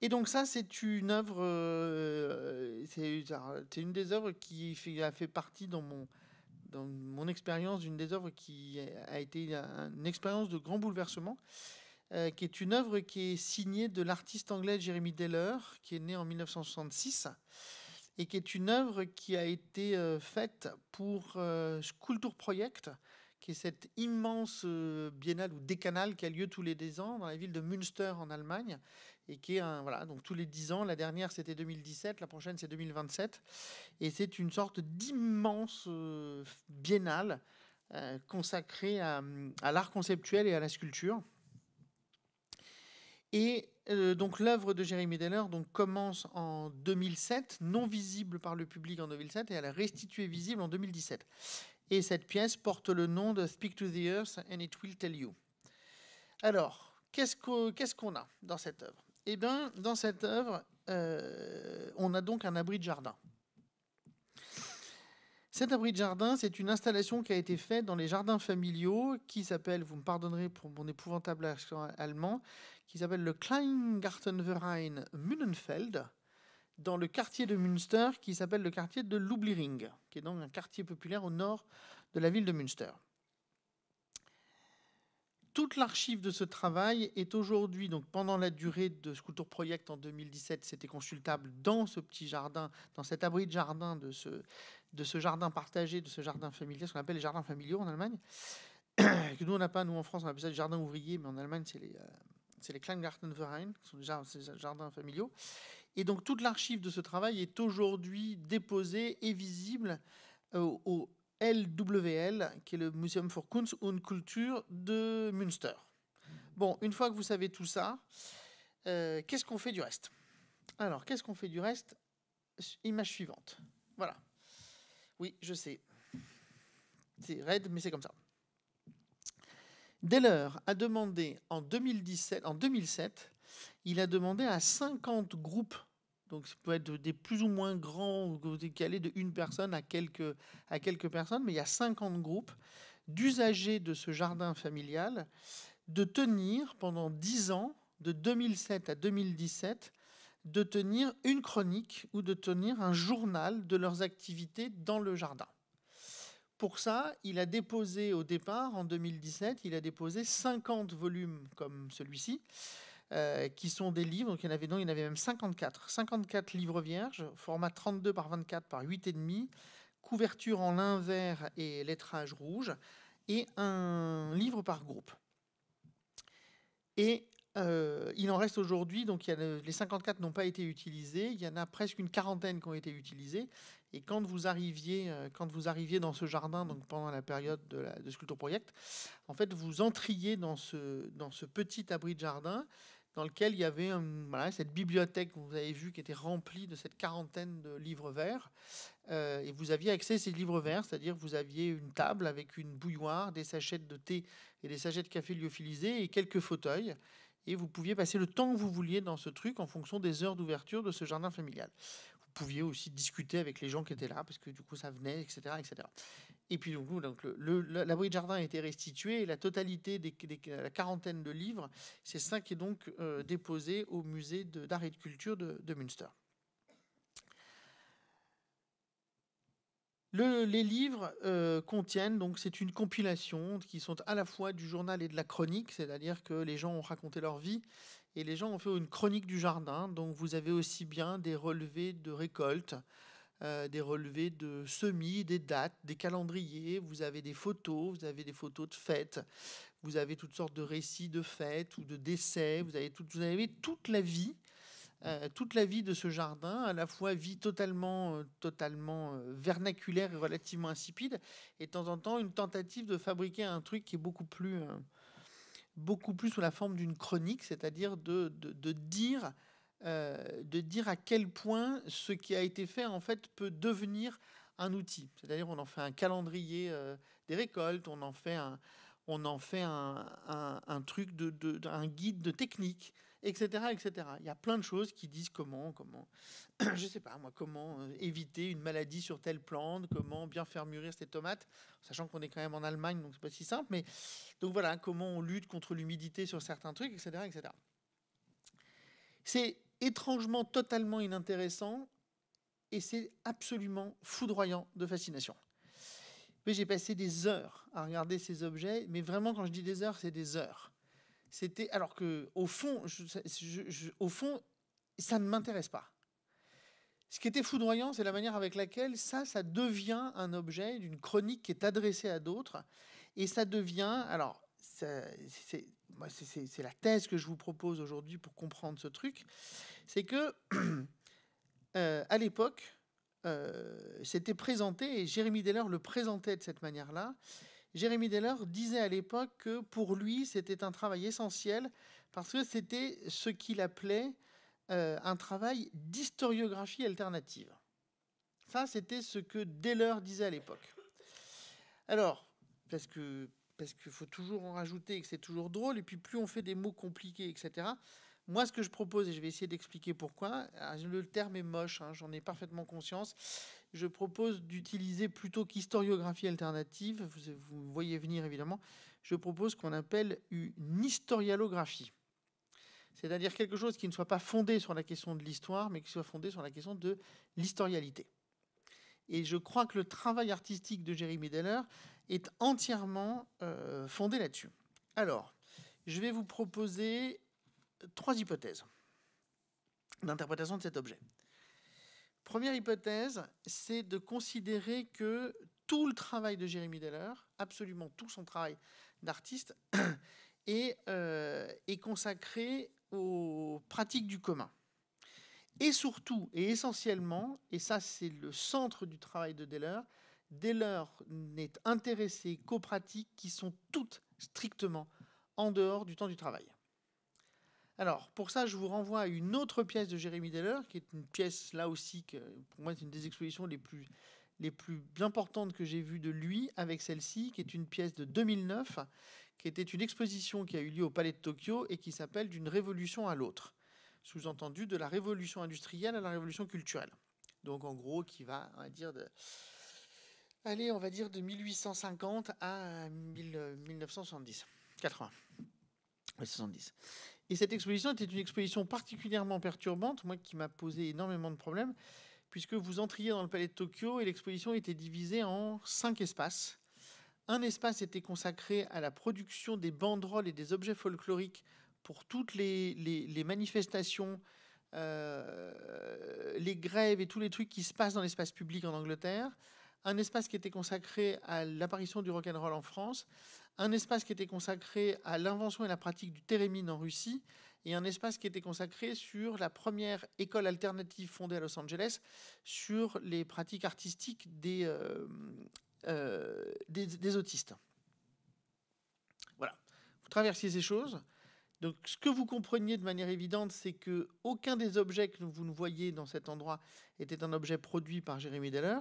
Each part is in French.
Et donc ça, c'est une œuvre, c'est une des œuvres a fait partie dans mon expérience d'une des œuvres qui a été une expérience de grand bouleversement, qui est une œuvre qui est signée de l'artiste anglais Jeremy Deller, qui est né en 1966, et qui est une œuvre qui a été faite pour Kultur Projekt, qui est cette immense biennale ou décanale qui a lieu tous les 10 ans dans la ville de Münster en Allemagne, et qui est voilà, donc tous les 10 ans. La dernière c'était 2017, la prochaine c'est 2027, et c'est une sorte d'immense biennale consacrée à l'art conceptuel et à la sculpture. Et donc l'œuvre de Jeremy Deller donc, commence en 2007, non visible par le public en 2007, et elle est restituée visible en 2017. Et cette pièce porte le nom de Speak to the Earth and it will tell you. Alors, qu'est-ce qu'on a dans cette œuvre? Eh bien, dans cette œuvre, on a donc un abri de jardin. Cet abri de jardin, c'est une installation qui a été faite dans les jardins familiaux, qui s'appelle, vous me pardonnerez pour mon épouvantable accent allemand, qui s'appelle le Kleingartenverein Münnenfeld, dans le quartier de Münster, qui s'appelle le quartier de Lublering, qui est donc un quartier populaire au nord de la ville de Münster. Toute l'archive de ce travail est aujourd'hui, donc pendant la durée de ce Kultur Projekt en 2017, c'était consultable dans ce petit jardin, dans cet abri de jardin de ce jardin partagé, de ce jardin familial, ce qu'on appelle les jardins familiaux en Allemagne. Que nous, on n'a pas, nous en France, on appelle ça les jardins ouvriers, mais en Allemagne, c'est les Kleingartenverein, qui sont ces jardins familiaux. Et donc, toute l'archive de ce travail est aujourd'hui déposée et visible au LWL, qui est le Museum for Kunst und Kultur de Münster. Bon, une fois que vous savez tout ça, qu'est-ce qu'on fait du reste? Alors, qu'est-ce qu'on fait du reste? Image suivante. Voilà. Oui, je sais. C'est raide, mais c'est comme ça. Deller a demandé en 2007, il a demandé à 50 groupes, donc ça peut être des plus ou moins grands, qui allaient de une personne à quelques personnes, mais il y a 50 groupes d'usagers de ce jardin familial, de tenir pendant 10 ans, de 2007 à 2017, de tenir une chronique ou de tenir un journal de leurs activités dans le jardin. Pour ça, il a déposé au départ, en 2017, il a déposé 50 volumes comme celui-ci, qui sont des livres. Donc il y en avait même 54. 54 livres vierges, format 32 par 24 par 8,5, couverture en lin vert et lettrage rouge, et un livre par groupe. Et il en reste aujourd'hui, donc les 54 n'ont pas été utilisés, il y en a presque une quarantaine qui ont été utilisés. Et quand vous arriviez dans ce jardin, donc pendant la période de Kultur Projekt, en fait, vous entriez dans ce petit abri de jardin dans lequel il y avait cette bibliothèque que vous avez vue qui était remplie de cette quarantaine de livres verts. Et vous aviez accès à ces livres verts, c'est-à-dire vous aviez une table avec une bouilloire, des sachets de thé et des sachets de café lyophilisés et quelques fauteuils. Et vous pouviez passer le temps que vous vouliez dans ce truc en fonction des heures d'ouverture de ce jardin familial. Vous pouviez aussi discuter avec les gens qui étaient là, parce que du coup ça venait, etc. etc. Et puis donc l'abri de jardin a été restitué, et la totalité la quarantaine de livres, c'est ça qui est donc déposé au musée d'art et de culture de Münster. Les livres contiennent, donc c'est une compilation qui sont à la fois du journal et de la chronique, c'est-à-dire que les gens ont raconté leur vie et les gens ont fait une chronique du jardin. Donc vous avez aussi bien des relevés de récoltes, des relevés de semis, des dates, des calendriers, vous avez des photos de fêtes, vous avez toutes sortes de récits de fêtes ou de décès, vous avez toute la vie. Toute la vie de ce jardin, à la fois vie totalement vernaculaire et relativement insipide, et de temps en temps une tentative de fabriquer un truc qui est beaucoup plus sous la forme d'une chronique, c'est-à-dire de dire à quel point ce qui a été fait en fait peut devenir un outil. C'est-à-dire on en fait un calendrier des récoltes, on en fait un truc un guide de technique, etc., etc. Il y a plein de choses qui disent comment je sais pas moi, comment éviter une maladie sur telle plante, comment bien faire mûrir ces tomates, sachant qu'on est quand même en Allemagne, donc c'est pas si simple, mais donc voilà, comment on lutte contre l'humidité sur certains trucs, etc., etc. C'est étrangement totalement inintéressant, et c'est absolument foudroyant de fascination. Mais j'ai passé des heures à regarder ces objets, mais vraiment, quand je dis des heures, c'est des heures. C'était alors que au fond, au fond, ça ne m'intéresse pas. Ce qui était foudroyant, c'est la manière avec laquelle ça devient un objet d'une chronique qui est adressée à d'autres, et ça devient, alors, c'est la thèse que je vous propose aujourd'hui pour comprendre ce truc, c'est que à l'époque, c'était présenté, et Jérémy Deller le présentait de cette manière-là. Jérémy Deller disait à l'époque que pour lui, c'était un travail essentiel parce que c'était ce qu'il appelait un travail d'historiographie alternative. Ça, c'était ce que Deller disait à l'époque. Alors, parce qu'il faut toujours en rajouter et que c'est toujours drôle, et puis plus on fait des mots compliqués, etc. Moi, ce que je propose, et je vais essayer d'expliquer pourquoi, le terme est moche, hein, j'en ai parfaitement conscience, je propose d'utiliser plutôt qu'historiographie alternative, vous voyez venir évidemment, je propose qu'on appelle une historialographie. C'est-à-dire quelque chose qui ne soit pas fondé sur la question de l'histoire, mais qui soit fondé sur la question de l'historialité. Et je crois que le travail artistique de Jérémy Deller est entièrement fondé là-dessus. Alors, je vais vous proposer 3 hypothèses d'interprétation de cet objet. Première hypothèse, c'est de considérer que tout le travail de Jérémy Deller, absolument tout son travail d'artiste, est consacré aux pratiques du commun. Et surtout, et essentiellement, et ça c'est le centre du travail de Deller, Deller n'est intéressé qu'aux pratiques qui sont toutes strictement en dehors du temps du travail. Alors, pour ça, je vous renvoie à une autre pièce de Jérémy Deller, qui est une pièce, là aussi, que pour moi, c'est une des expositions les plus importantes que j'ai vues de lui, avec celle-ci, qui est une pièce de 2009, qui était une exposition qui a eu lieu au Palais de Tokyo et qui s'appelle « D'une révolution à l'autre », sous-entendu de la révolution industrielle à la révolution culturelle. Donc, en gros, qui va, on va dire, de 1850 à 1970, 80, 70. Et cette exposition était une exposition particulièrement perturbante, moi qui m'a posé énormément de problèmes, puisque vous entriez dans le Palais de Tokyo et l'exposition était divisée en 5 espaces. Un espace était consacré à la production des banderoles et des objets folkloriques pour toutes les manifestations, les grèves et tous les trucs qui se passent dans l'espace public en Angleterre. Un espace qui était consacré à l'apparition du rock'n'roll en France. Un espace qui était consacré à l'invention et la pratique du thérémine en Russie, et un espace qui était consacré sur la première école alternative fondée à Los Angeles sur les pratiques artistiques des autistes. Voilà. Vous traversiez ces choses. Donc, ce que vous compreniez de manière évidente, c'est que aucun des objets que vous voyez dans cet endroit était un objet produit par Jérémy Deller.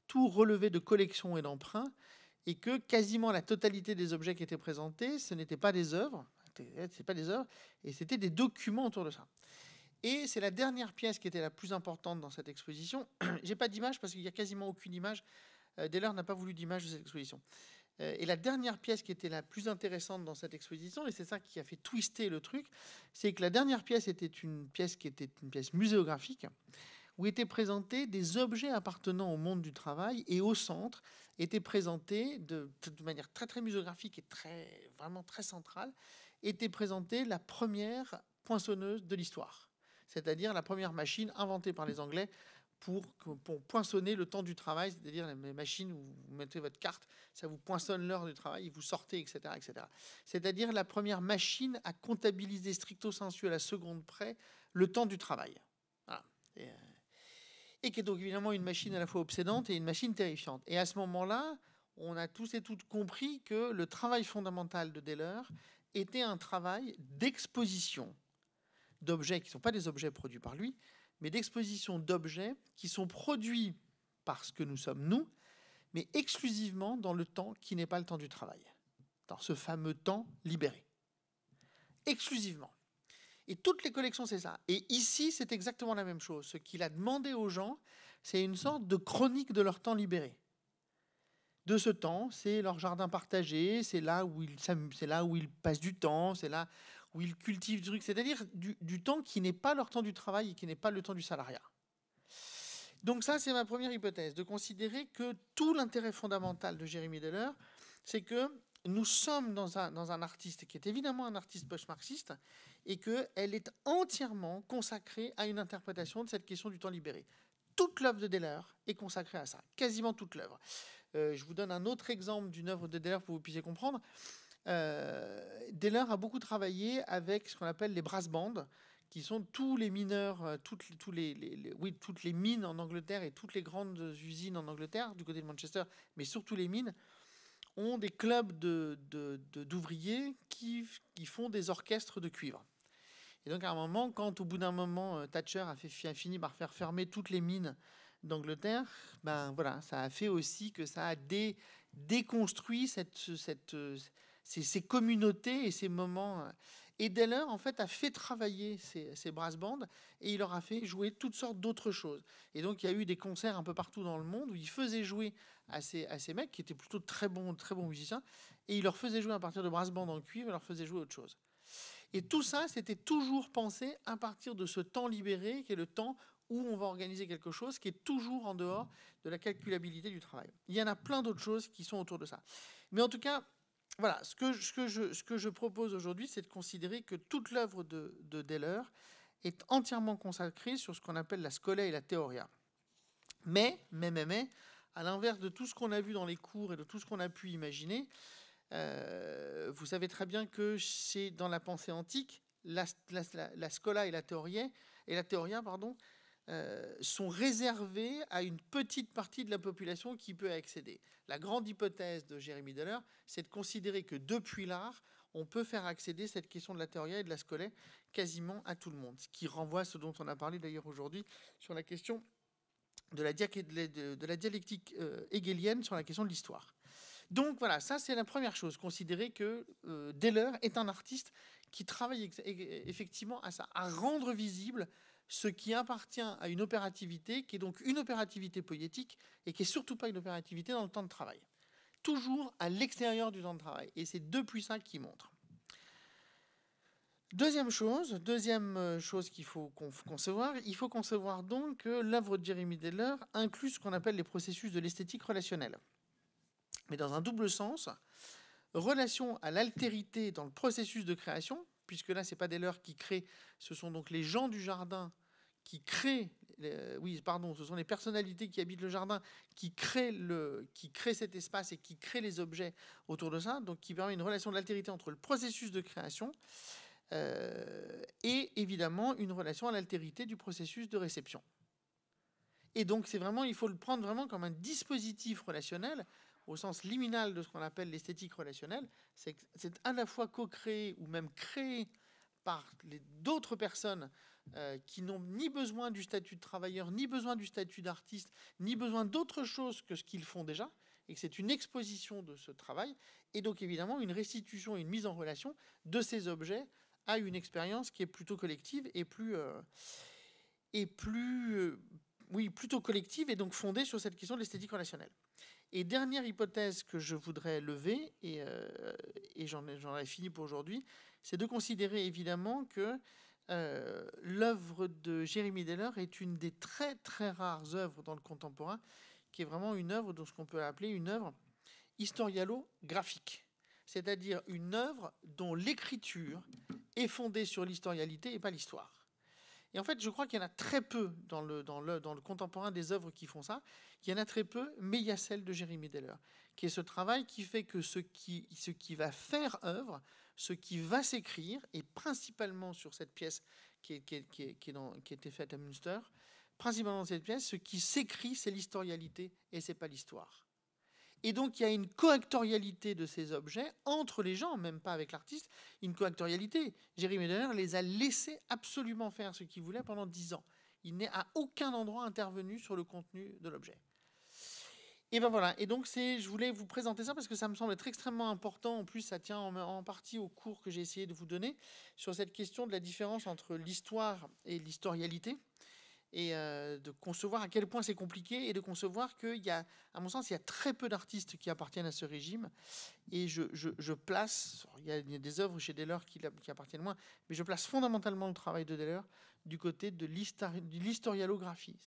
Tout relevait de collections et d'emprunts, et que quasiment la totalité des objets qui étaient présentés, ce n'étaient pas des œuvres, et c'était des documents autour de ça. Et c'est la dernière pièce qui était la plus importante dans cette exposition. J'ai pas d'image parce qu'il y a quasiment aucune image. Deller n'a pas voulu d'image de cette exposition. Et la dernière pièce qui était la plus intéressante dans cette exposition, et c'est ça qui a fait twister le truc, c'est que la dernière pièce était une pièce muséographique, où étaient présentés des objets appartenant au monde du travail, et au centre étaient présentés de manière très très muséographique et vraiment très centrale, était présentée la première poinçonneuse de l'histoire, c'est-à-dire la première machine inventée par les Anglais pour poinçonner le temps du travail, c'est-à-dire les machines où vous mettez votre carte, ça vous poinçonne l'heure du travail, et vous sortez, etc., etc. C'est-à-dire la première machine à comptabiliser stricto sensu à la seconde près le temps du travail. Voilà. Et qui est donc évidemment une machine à la fois obsédante et une machine terrifiante. Et à ce moment-là, on a tous et toutes compris que le travail fondamental de Deller était un travail d'exposition d'objets qui ne sont pas des objets produits par lui, mais d'exposition d'objets qui sont produits par ce que nous sommes nous, mais exclusivement dans le temps qui n'est pas le temps du travail, dans ce fameux temps libéré. Exclusivement. Et toutes les collections, c'est ça. Et ici, c'est exactement la même chose. Ce qu'il a demandé aux gens, c'est une sorte de chronique de leur temps libéré. De ce temps, c'est leur jardin partagé, c'est là où ils passent du temps, c'est là où ils cultivent du truc, c'est-à-dire du temps qui n'est pas leur temps du travail et qui n'est pas le temps du salariat. Donc ça, c'est ma première hypothèse, de considérer que tout l'intérêt fondamental de Jérémy Deller, c'est que nous sommes dans un artiste qui est évidemment un artiste post-marxiste et qu'elle est entièrement consacrée à une interprétation de cette question du temps libéré. Toute l'œuvre de Deller est consacrée à ça, quasiment toute l'œuvre. Je vous donne un autre exemple d'une œuvre de Deller pour que vous puissiez comprendre. Deller a beaucoup travaillé avec ce qu'on appelle les brass bands, qui sont tous les mineurs, toutes les mines en Angleterre et toutes les grandes usines en Angleterre, du côté de Manchester, mais surtout les mines, ont des clubs d'ouvriers qui font des orchestres de cuivre. Et donc à un moment, quand au bout d'un moment, Thatcher a fini par faire fermer toutes les mines d'Angleterre, ben voilà, ça a fait aussi que ça a déconstruit ces communautés et ces moments. Et Deller, en fait, a fait travailler ces brass bands et il leur a fait jouer toutes sortes d'autres choses. Et donc, il y a eu des concerts un peu partout dans le monde où il faisait jouer à ces mecs qui étaient plutôt très bons musiciens et il leur faisait jouer à partir de brass bands en cuivre, il leur faisait jouer autre chose. Et tout ça, c'était toujours pensé à partir de ce temps libéré qui est le temps où on va organiser quelque chose qui est toujours en dehors de la calculabilité du travail. Il y en a plein d'autres choses qui sont autour de ça. Mais en tout cas, voilà, ce que je propose aujourd'hui, c'est de considérer que toute l'œuvre de Deller est entièrement consacrée sur ce qu'on appelle la scola et la theoria. Mais, à l'inverse de tout ce qu'on a vu dans les cours et de tout ce qu'on a pu imaginer, vous savez très bien que c'est dans la pensée antique, la scola et la theoria, sont réservés à une petite partie de la population qui peut accéder. La grande hypothèse de Jérémy Deller, c'est de considérer que depuis l'art, on peut faire accéder cette question de la théoria et de la scola quasiment à tout le monde. Ce qui renvoie à ce dont on a parlé d'ailleurs aujourd'hui sur la question de la dialectique hegelienne sur la question de l'histoire. Donc voilà, ça c'est la première chose, considérer que Deller est un artiste qui travaille effectivement à ça, à rendre visible ce qui appartient à une opérativité, qui est donc une opérativité poétique, et qui n'est surtout pas une opérativité dans le temps de travail. Toujours à l'extérieur du temps de travail. Et c'est depuis ça qu'il montre. Deuxième chose qu'il faut concevoir, il faut concevoir donc que l'œuvre de Jérémy Deller inclut ce qu'on appelle les processus de l'esthétique relationnelle. Mais dans un double sens, relation à l'altérité dans le processus de création, puisque là, ce n'est pas Deller qui crée, ce sont donc les gens du jardin qui créent, ce sont les personnalités qui habitent le jardin qui créent cet espace et qui créent les objets autour de ça, donc qui permet une relation d'altérité entre le processus de création et évidemment une relation à l'altérité du processus de réception. Et donc, il faut le prendre vraiment comme un dispositif relationnel au sens liminal de ce qu'on appelle l'esthétique relationnelle. C'est à la fois co-créé ou même créé par d'autres personnes qui n'ont ni besoin du statut de travailleur, ni besoin du statut d'artiste, ni besoin d'autre chose que ce qu'ils font déjà, et que c'est une exposition de ce travail, et donc évidemment une restitution et une mise en relation de ces objets à une expérience qui est plutôt collective et plutôt collective et donc fondée sur cette question de l'esthétique relationnelle. Et dernière hypothèse que je voudrais lever, et j'en ai fini pour aujourd'hui, c'est de considérer évidemment que l'œuvre de Jérémy Deller est une des très très rares œuvres dans le contemporain, qui est vraiment une œuvre de ce qu'on peut appeler une œuvre historialo-graphique, c'est-à-dire une œuvre dont l'écriture est fondée sur l'historialité et pas l'histoire. Et en fait, je crois qu'il y en a très peu dans le contemporain des œuvres qui font ça. Il y en a très peu, mais il y a celle de Jérémy Deller, qui est ce travail qui fait que ce qui va faire œuvre, ce qui va s'écrire, et principalement sur cette pièce qui a été faite à Münster, principalement dans cette pièce, ce qui s'écrit, c'est l'historialité et c'est pas l'histoire. Et donc, il y a une coactorialité de ces objets entre les gens, même pas avec l'artiste, une coactorialité. Jérémy Deller les a laissés absolument faire ce qu'ils voulaient pendant 10 ans. Il n'est à aucun endroit intervenu sur le contenu de l'objet. Et ben voilà. Et donc, je voulais vous présenter ça parce que ça me semble être extrêmement important. En plus, ça tient en partie au cours que j'ai essayé de vous donner sur cette question de la différence entre l'histoire et l'historialité. et de concevoir à quel point c'est compliqué et de concevoir qu'il y a, à mon sens, il y a très peu d'artistes qui appartiennent à ce régime. Et je place, il y a des œuvres chez Deller qui appartiennent moins, mais je place fondamentalement le travail de Deller du côté de l'historialographie.